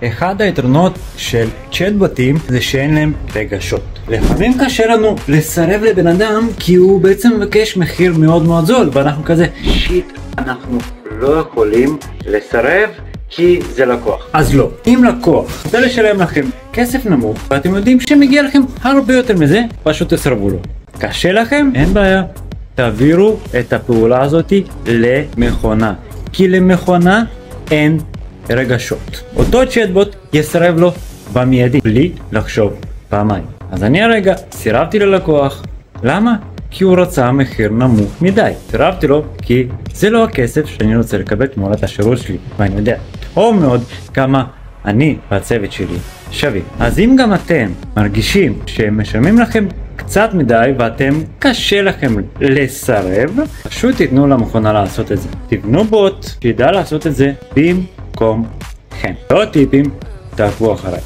אחד היתרונות של צ'אטבוטים זה שאין להם רגשות. לפעמים קשה לנו לסרב לבן אדם כי הוא בעצם מבקש מחיר מאוד מאוד זול, ואנחנו כזה שיט, אנחנו לא יכולים לסרב כי זה לקוח. אז לא, אם לקוח רוצה לשלם לכם כסף נמוך ואתם יודעים שמגיע לכם הרבה יותר מזה, פשוט תסרבו לו. קשה לכם? אין בעיה, תעבירו את הפעולה הזאת למכונה, כי למכונה אין רגשות. אותו צ'אטבוט יסרב לו במיידי בלי לחשוב פעמיים. אז אני הרגע סירבתי ללקוח. למה? כי הוא רצה מחיר נמוך מדי. סירבתי לו כי זה לא הכסף שאני רוצה לקבל תמורת השירות שלי, ואני יודע טוב מאוד כמה אני והצוות שלי שווים. אז אם גם אתם מרגישים שמשלמים לכם קצת מדי ואתם קשה לכם לסרב, פשוט תיתנו למכונה לעשות את זה. תבנו בוט שידע לעשות את זה במקומכם. עוד טיפים, תעקבו אחריי.